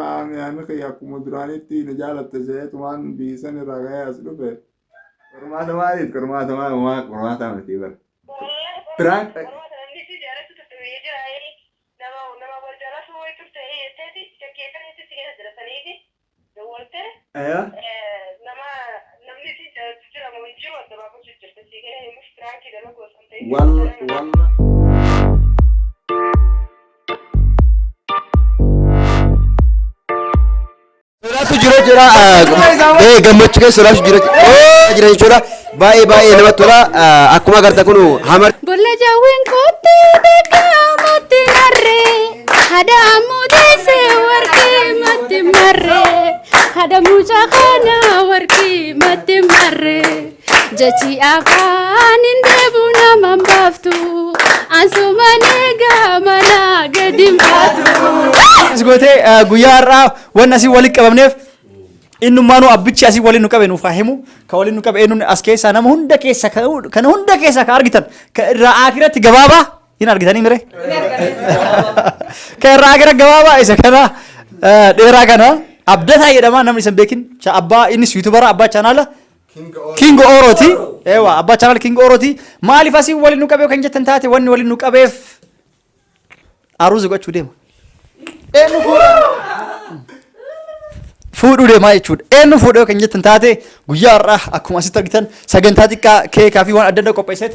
يعني يا كومودراني تي نجالة تجيت وان بيسن الرجاء أسلوبه كرمات ما ديت كرمات ما كرمات ما تيبر برانك ايوه والله Suraatu jira jira gammachuu keessa suraatu jira jira jechuudha baay'ee baay'ee namatti tola akkuma agartan kun hamar Bolla jawwin kooti beekamutti narree hada muudese warqii matti marree hada mucaa kana warqii matti marree jechi afaan hin deebu nama baaftu ansumanii gamana gadi baatu. Asgootee guyyaa har'aa wanni asii walitti qabamneef innummaanuu abbichi asii waliin nu qabe nuuf haa himu ka waliin nu qabe eenyuun as keessaa nama hunda keessa kana hunda keessaa ka argitan ka irraa akiratti gabaabaa hin argitanii mire ka irraa akira gabaabaa isa kana dheeraa kana abdataa jedhama namni isan beekin abbaa innis yuutubara abbaa chaanaala King Oroti ewa abbaa chaanaala King Oroti maaliif asii waliin nu qabe kan jettan taate wanni waliin nu qabeef aruuza gochuu deema. Eenyu fuudhuu deemaa jechuudha. Eenyu fuudhuu kan jettan taate guyyaa har'aa akkuma asitti argitan sagantaa xiqqaa keekaa fi waan adda addaa qopheesseet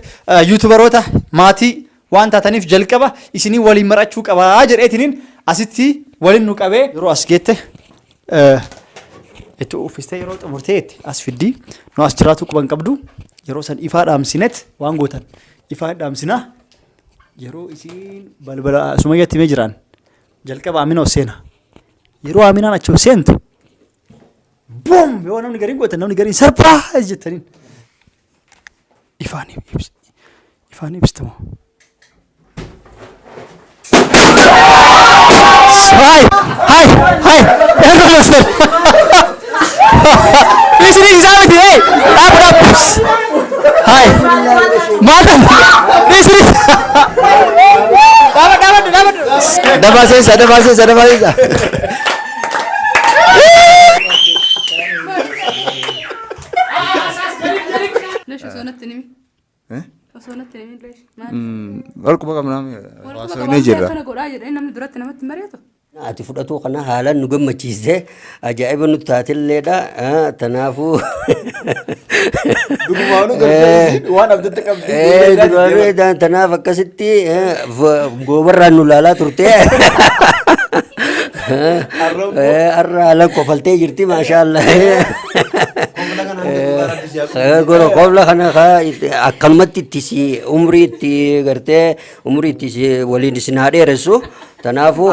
yuutubaroota maatii waan taataniif jalqaba isinii waliin marachuu qabaa jedheetiniin asitti waliin nu qabee yeroo as geette itti uffistee yeroo xumurteetti as fiddii nu as jiraatu quban qabdu yeroo san ifaa dhaamsinet waan gootan ifaa dhaamsinaa yeroo isiin balbala sumayyatti himee jiraan jalqaba Amina Husseena yeroo Aminaan achi Husseentu boom yoo namni gariin gootan namni gariin sarpraa jettaniin ifaan ibsitamoo. Hai eeguun Hussein isini isaamiti dhaabus hai maatan isini Dabasesa. ليش صونت نمي؟ صونت نمي ليش؟ ورق بقى منامي نيجر أنا أقول أجر إنهم درت نمت مريضة ati fudhatu kana haalan nu gammachiise ajaa'iba nutti taatilleedha tanaafu waan abdatti qabdi tanaaf akkasitti goobarraan nu laalaa turte har'a haalan kofaltee jirti maashaallah goro qobla kana akkanumatti itti si umrii itti gartee umrii itti si waliin isin haa dheeressu tanaafu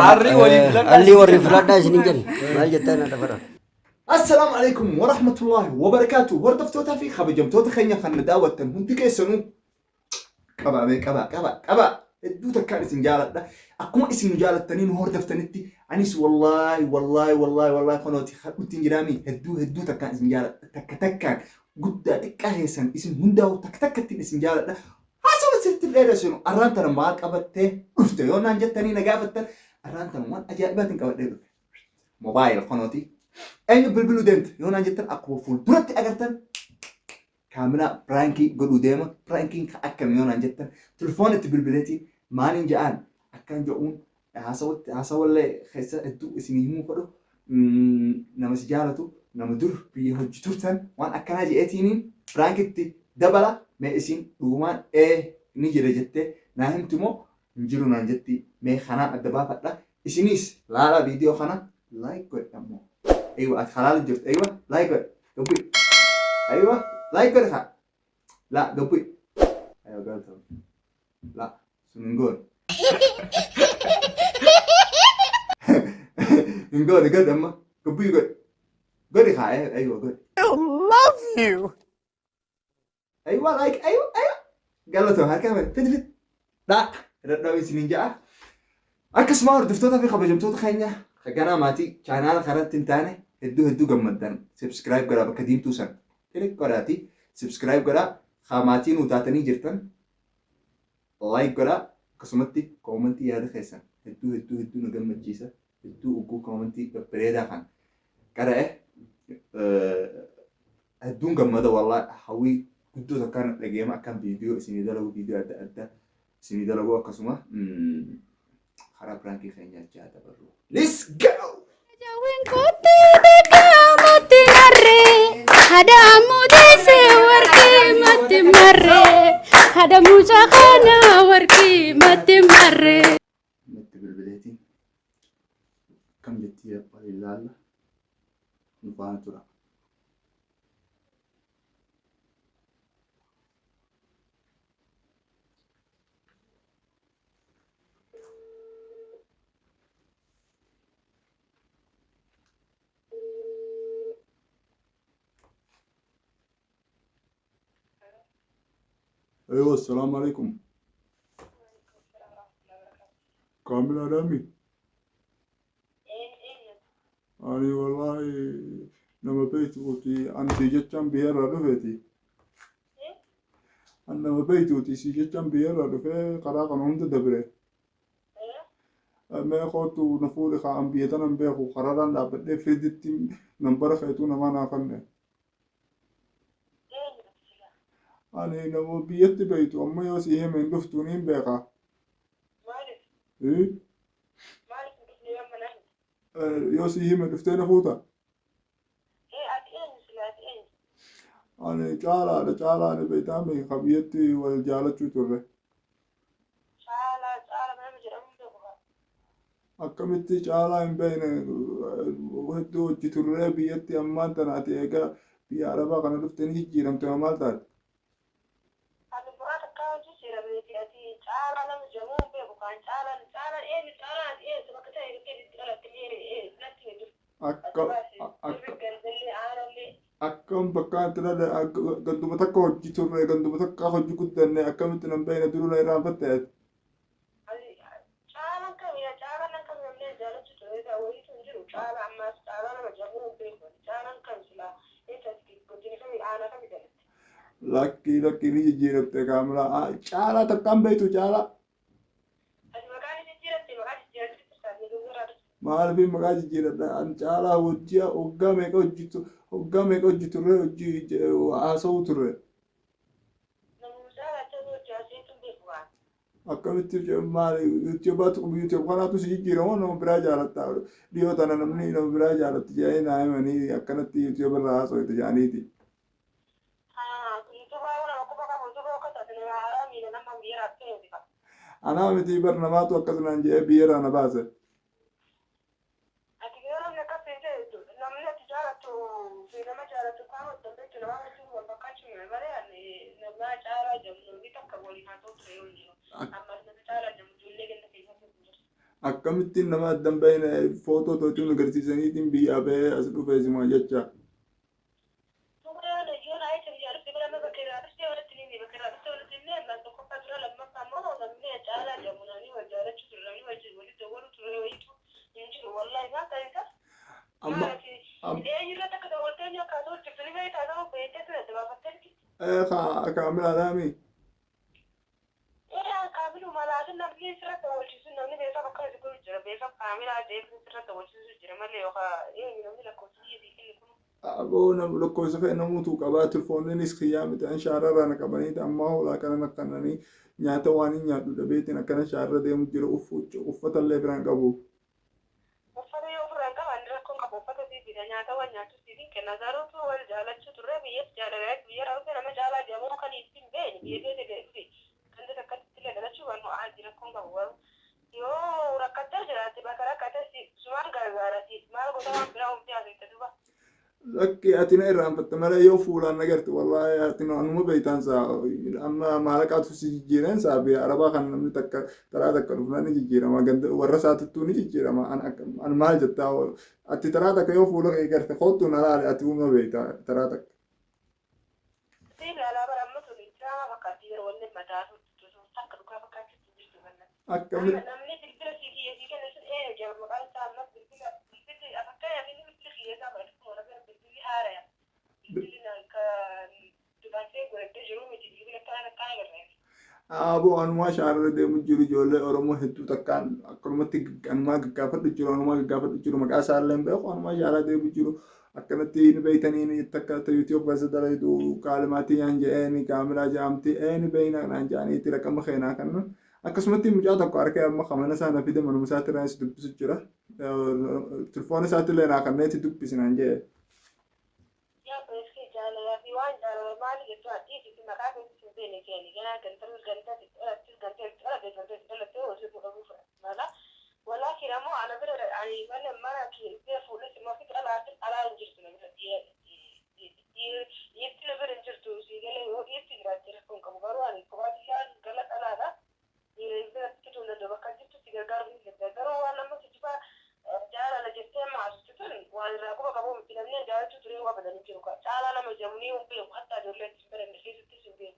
alli warri filadhaa isin hin jenne maal jettaan adda fara. السلام عليكم ورحمة الله وبركاته هردفتوتا في خبجمتوتا خينا خنا داوتن هنتي كيسنو كبا الدوتا كان اسم جالت أكما اسم جالت تنين هردفتنتي أنيس والله قنوتي خدتين جرامي هدوتا كان اسم جالت تكتكان قد تكاهيسن اسم هنداو تكتكتين اسم جالت هاسو سرت الإيرسونو أرانتنا مالك أبتة قفت يونا جتني نقافتن أرانتنا مال أجائبات نقابت موبايل قنوتي أين بلبلو دنت يونا جتن أقوى فول برت أجرتن كامنا برانكي قلو ديما برانكين أكم يونا جتن تلفونة بلبلتي مالين جان أكان جاون هاسوت اللي خيسا الدو اسميهمو فدو نما سجالتو نما دور بيهجتوتن وان أكان هاجي اتينين برانكتي دبلا ما اسين رومان نيجي رجتة ناهمتمو نجرو نانجتي ما خنان الدبابة لا اسينيس لا فيديو خنا لايك قد أمو ايوه اتخلال الجفت ايوه لايك قبي ايوه لايك خا لا قبي ايوه قلت لا سنقول نقول قد اما قبي قد خا ايوه قد I love you ايوه لايك ايوه قالوا تو هكذا فت لا ردوا سنينجا اكس ما ردفتوها في خبجمتوت خينيا خجانا ماتي channel خرات تنتانه هدو جمدان سبسكرايب قرا بكديم توسن تلك قراتي سبسكرايب قرا خاماتين وتاتني جرتن like godhaa akkasumatti koomentii yaada keessan hedduu nu gammachiisa hedduu ugguu koomentii babbareedaa kan qara'e hedduun gammada wallaahi hawwii guddoo takkaan dhageema akkaan viidiyoo isinii dalagu viidiyoo adda addaa isinii dalagu akkasuma karaa piraankii keenyaa jaa dabarru. Let's go! Jawin kote beda mati narre, hada mudese warki mati marre, hada mujakana warki mati marre. Mati bilbileetiin kam jettii ilaalla nu faana tura. ايوه السلام عليكم. كامل ادمي. اني والله لما بيتوتي انا سيجتشان بيرا رفيتي. انا ما بيتوتي سيجتشان بيرا رفي قراقا نمت دبري. ما خوتو نفوري خام بيتنا بيخو قرارا لا بدي فيدتي نمبر خيتونا ما نافنه. أنا نمو بيت بيتو أما يوسي هم يندفتونين بيقا. مالك. إيه؟ مالك مدفني يوم منه. يوسي هم يندفتين فوتا. إيه أتين سلا أتين. أنا جالا بيتامي خبيتي والجالة شو تره. جالا ما مجرم بيقا. أكملتي جالا إن بين وهدو جتره بيتي أما أنت ناتي إيجا بياربا كنا نفتني جيرم تمام تاد. Akkam bakka tana ganduma takka hojii turre ganduma takka hojii guddanne akkamitti nan beeyna duruu na irraanfatte. Caalaan kamiya caalaan akka namni jaalachuu ture egaa wayiitu hin jiru caala ammaas caalaa nama jabuu hin beeku caalaan kam silaa eessatti guddini kami aanaa kami jalatti. Lakkii ni jijjiiramte kaamila caalaa takkaan beeytu caalaa. Maaliif maqaa jijjiiradha an caalaa hojii hoggaa meeqa hojjiturre hojii haasa'uu turre. Akkamitti maali yuutuub kanaatu si jijjiiramoo nama biraa jaalatta dhiyoo tana namni nama biraa jaalatti jedhanii naa himanii akkanatti yuutuub irraa haasa'u jedhaniiti. Anaa miti bar namaatu akkasumaan jedhee biyyeerraa na baase. Akkamittiin nama addan bahine footoo tootuun agarsiisaniitiin biyyaa bahee as dhufee simaa jecha. Kaamila Adaami. Aboo nam lakkoofsa fe'e namuutu qabaa tilfoonninis xiyyaa miti an shaararraa na qabanii ammaa hoolaa kana nakkananii nyaata waan hin nyaadhu dhabeetiin akkana shaarra deemu jira uffata illee biraan qabu. Uffata yoo biraan qaban rakkoon qabu uffata siifidha nyaata waan nyaatu siifin kenna garuutu wal jaalachuu turre biyyas jaalala biyya raawwate nama jaalaa jedhamu kan ittiin beekne biyya beekne dhufe kan akkatti illee dhalachuu waan nu'aa jira rakkoon qabu warra. Yoo rakkachaa jiraate bakka rakkate sumaan gargaarati maal gosa waan biraa humti haasa'e duba. Lakki ati na irraanfatte malee yoo fuulaan agarti wallaahi ati anuma beeytaan saa amma maalaqaatu si jijjiiran saa biyya arabaa kan namni takka taraa takka dhufna ni jijjiirama warra saatittuu ni jijjiirama an maal jettaa ati taraa takka yoo fuula kee garte koottu na laale ati uma beeyta taraa takka. Akkamit. Aboo anumaa shaarra deemu jiru ijoollee Oromoo hedduu takkaan akkanumatti anumaa gaggaafadhu jiru anumaa gaggaafadhu jiru maqaa isaallee hin beeku anumaa shaarra deemu jiru akkanatti ni beeytanii ni takka yuutiyoob keessa dalayitu kaalimaatii yaan je'eeni kaamilaa je'amti ni beeyna naan je'aniiti raqama keenaa kannan akkasumatti mucaa tokko harkee amma kamana isaa na fide manuma isaatti irraa dubbisu jira tilfoon isaatti illee naa kanneetti dubbisi naan je'e. ولكن مو على برا يعني ولا مرة كي بيفو لسه ما في على انجلتو يبتلي برا انجلتو قال هو يبتلي تلفون كم قرواني كواتي قال لك انا لا يبتلي كتو ندو بكاتيتو تيغار قالوا وانا ما تجيبا جار على جسم مع ستون وانا راكو كابو متنين جار توري وابدا نجيو قال انا مجمني وبيو حتى دولت برا نفيس تسبي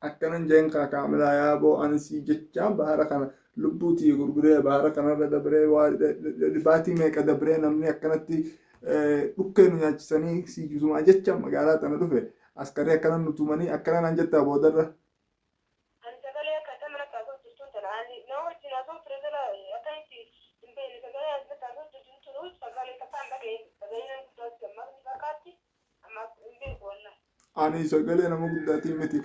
akkanan jeen kaamilaa yaaboo ansii jechaan bahara kana lubbuutii gurguree bahara kanarra dabree waa dhibaatii meeqa dabree namni akkanatti dhukkee nu nyaachisanii siikisumaa jecha magaalaa tana dhufe askaree akkanan nu tumanii akkanan an jettaa boodarra. Ani sagalee nama guddaatiin miti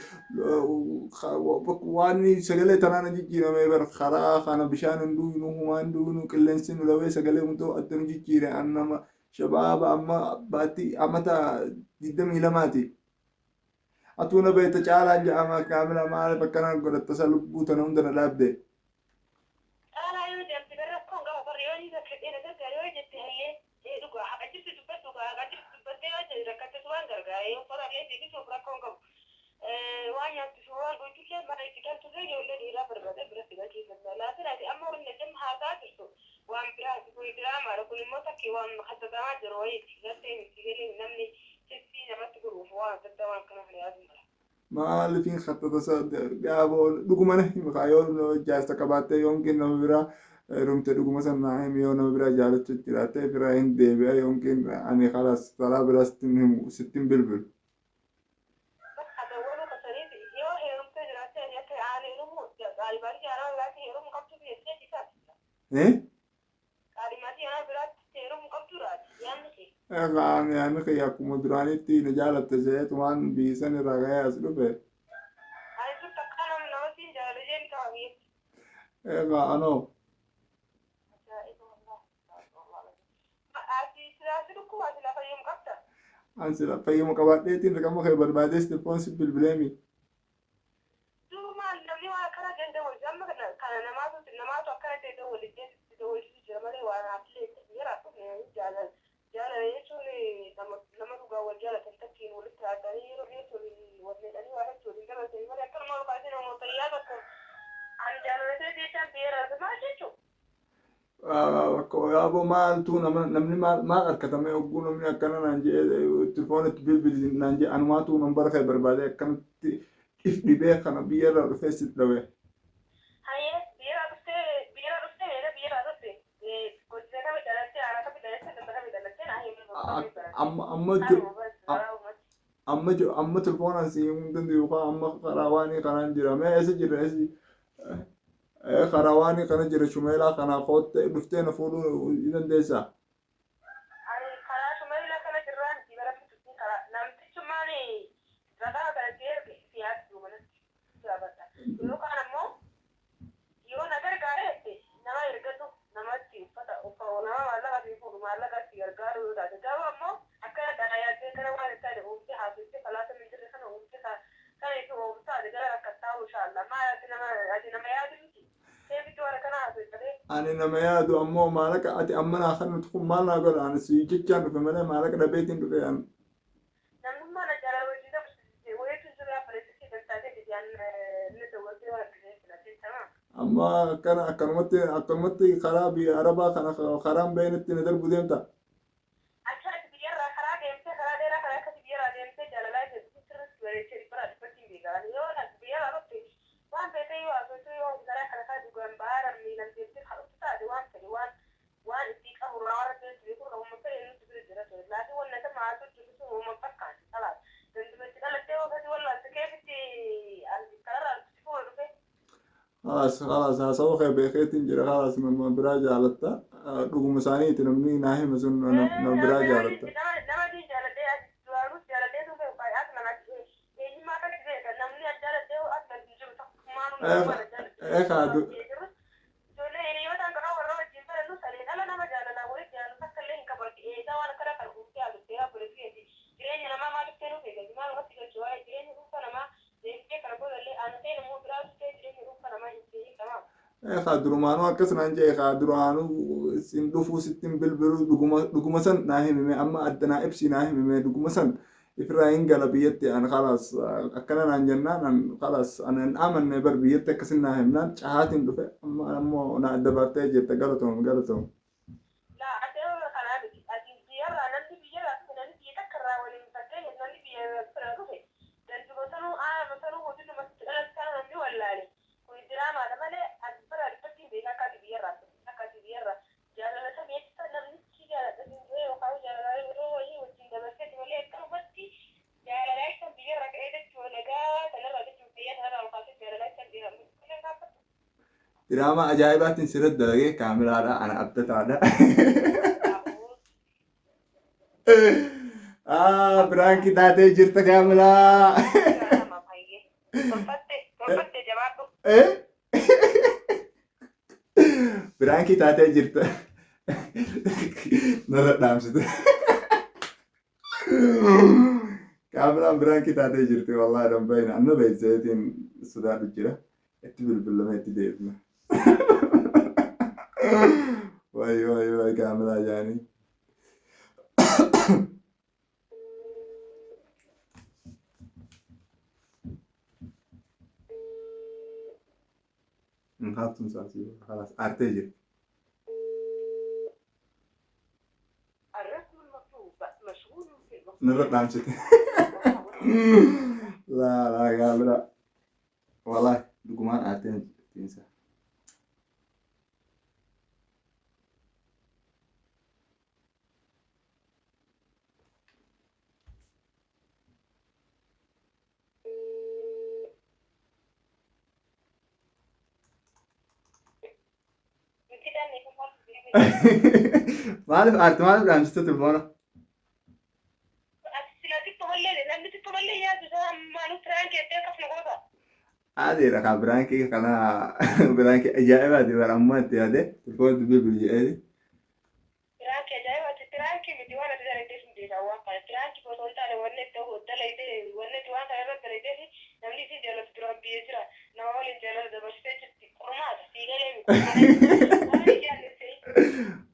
waan sagalee tanaan jijjiirame bar karaa kana bishaan hin dhuunuu humaa hin dhuunuu qilleensi nu lawee sagalee mutoo adda nu jijjiire an nama shabaaba amma baatti amata 22ti. Atuuna beekta caalaan jedhama kaamila maaliif akkanaan godhatta isa lubbuu tana hunda na dhaabde. Maaliifin khattata gaaboo dhugumana yoo jaarsa qabaattee yookiin nama biraa rumte dhuguma sanaa himi yoo nama biraa jaalachu jiraate biraa hin deebi'a yookiin ani kalaas karaa biraa sittin bilbilu. Ani kaya akkuma duraanitti na jaalatte seetu waan biisan irraa gahee as dhufe. Egaa anoo. An sila fayyuma qabaadheetiin raqama kee barbaadees telefoon si bilbileemi. Yaaboo maaltu namni maal harkatame hogguu namni akkana naan jedhee telefoonitti bilbili naan jedhe anumaatu nambara kee barbaade akkanatti if dhibee kana biyyarraa dhufee sit dhawee. Amma telefoonaan si himuu danda'u yookaan amma karaa waanii kanaan jira mee eessa jira eessi karaa waanii kana jira shumeelaa kanaa kootte dhuftee na fuudhuu ni dandeessaa. Ani nama yaadu ammoo maallaqa ati amma naa kan nuti kun maal naa godha ani si jechaan dhufe malee maallaqa dhabeetiin dhufe ani. Amma akkanumatti karaa biyya arabaa kana karaan beeynetti na darbu deemta. خلاص هسوي بخيت انجري خلاص من براجع على التا رقم مسانية نمني ناهي مسون براجع على التا ايه خادو خادرمانو akkasuma hin jee khaduranu sin dhufu sittin bilbilu dhuguma san naa himime amma addanaa ibsi naa himime dhuguma san ifirraa hin gala biyyatti an khalaas akkana naan jennaan an khalaas an hin amanne bar biyyatti akkasin naa himnaan cahaatiin dhufe amma ammoo na adda baaftee jette galatoom Drama ajaa'ibaatti sirriitti dalagee kaameraadha ana abdataadha. Biraanki taatee jirta kaameraa. Biraanki taatee jirta. Narra dhaamsite. Kaameraan biraanki taatee jirti wallaahi dhambayna anna beekseetiin sodaadhu jira. Itti bilbilame itti deebina. Wai kamera jani. Hatun sasi, خلاص ارتجي. الرسم المطلوب مشغول في نرد عمشت. لا كاميرا. والله دوكمان ارتين تنسى. مالف ارت مالف لامست تلفونه هذه رقم برانكي كنا برانكي اجائب هذه برامات هذه تلفون تبي بيجي هذه برانكي اجائب برانكي مديوانا تدري تيش مدينا واقع برانكي بطلت على ونت هو دلائل ونت واقع يرد دلائل نملي في جلس تراب بيجرا نوال جلس ده بس تيجي كرمات تيجي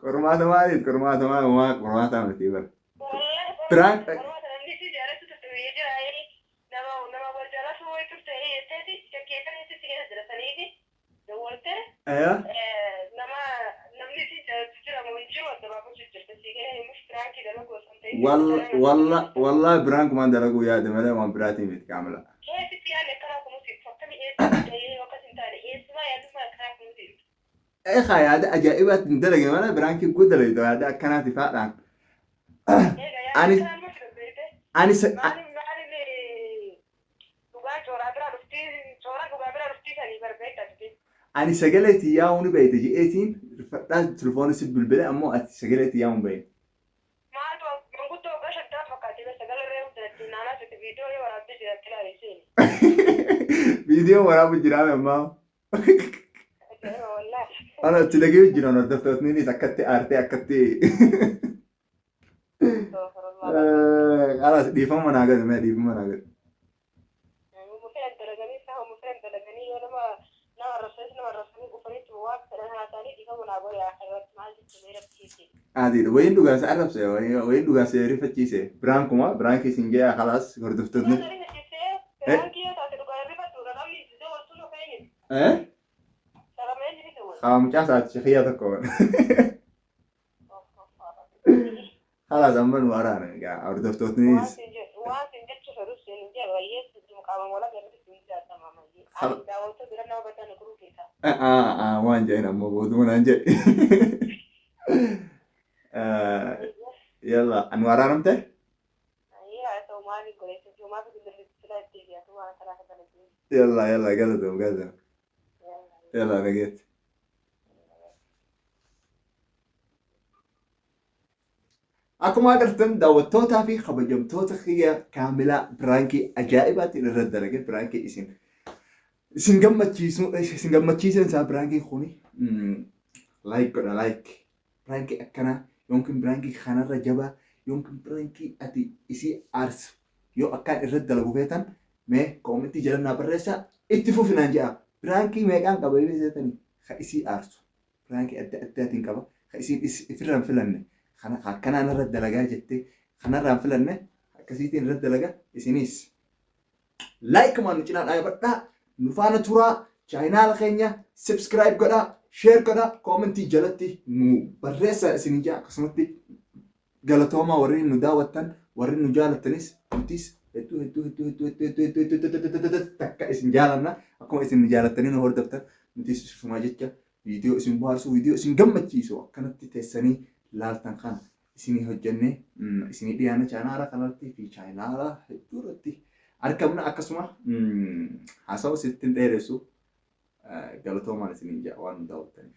كرمات ما تيبر برانك ايوه والله برانك ما درجوا يا دمله ما براتي متكامله اي خاي هذا اجائبات درجه ولا برانكي قدر هذا كانت فعلا اني أنا سجلت ياون بيت جيتين رفعت تلفوني سب بالبلا أمو سجلت ياون بيت ما قلت له قش التافه كاتبه سجل الريم تلتين أنا في فيديو ورا بيجي كلا ريسين فيديو ورا بجرام أما والله أنا تلاقيه جيران الدفترني سكتت أرتي أكتي خلاص ديفهم أنا قاعد ما ديفهم أنا قاعد مفيد درجني فهم مفيد درجني ولا ما نور وفريت وقت أنا ثاني ديفهم أنا أقول يا أخي وقت ما جبت ميرا بتيجي عادي وين دوغاس عرف سي وين دوغاس يعرف تشيسه برانكوما برانكي سينجيا خلاص غردفتني ايه خام جاسات شخيه تكون خلاص امن ورانا قاعد غردفتني وان جاينا موجودون انجي يلا انوار رمته يلا قلدهم Yalla nageet. Akkuma agartan daawwattootaa fi kabajamtoota kiyya kaamilaa biraankii ajaa'ibaatiin irra dalage biraankii isin gammachiisan isaa biraankii kuni like godha like biraankii akkanaa yookiin biraankii kanarra jabaa yookiin biraankii ati isii aarsu yoo akkaan irra dalagu feetan mee koomentii jalannaa barreessaa itti fufinaan jedha biraankii meeqaan qaba yoo beektanii ka isii aarsu biraankii adda addaatiin qaba ka isiin ifirraan filanne kana akkanaan irra dalagaa jettee kanarraan filanne akkasiitiin irra dalaga isinis like maan cinaa dhaabadhaa nu faana turaa chaayinaala keenya subscribe godhaa share godhaa koomentii jalatti nu barreessaa isin ija akkasumatti galatoomaa warri nu daawwattan warri nu jaalattanis nutis hedduu takka isin jaalanna akkuma isin jaalattanii nu hordoftan nutis sumaa jecha viidiyoo isin bohaarsu viidiyoo isin gammachiisu akkanatti teessanii laaltan kana isinii hojjennee isinii dhiyaana chaayinaala kanatti fi chaayinaala hedduu irratti argamna akkasuma haasawaa sittin dheeressu galatoomaan isiniin jedha waan nu daawwattaniif.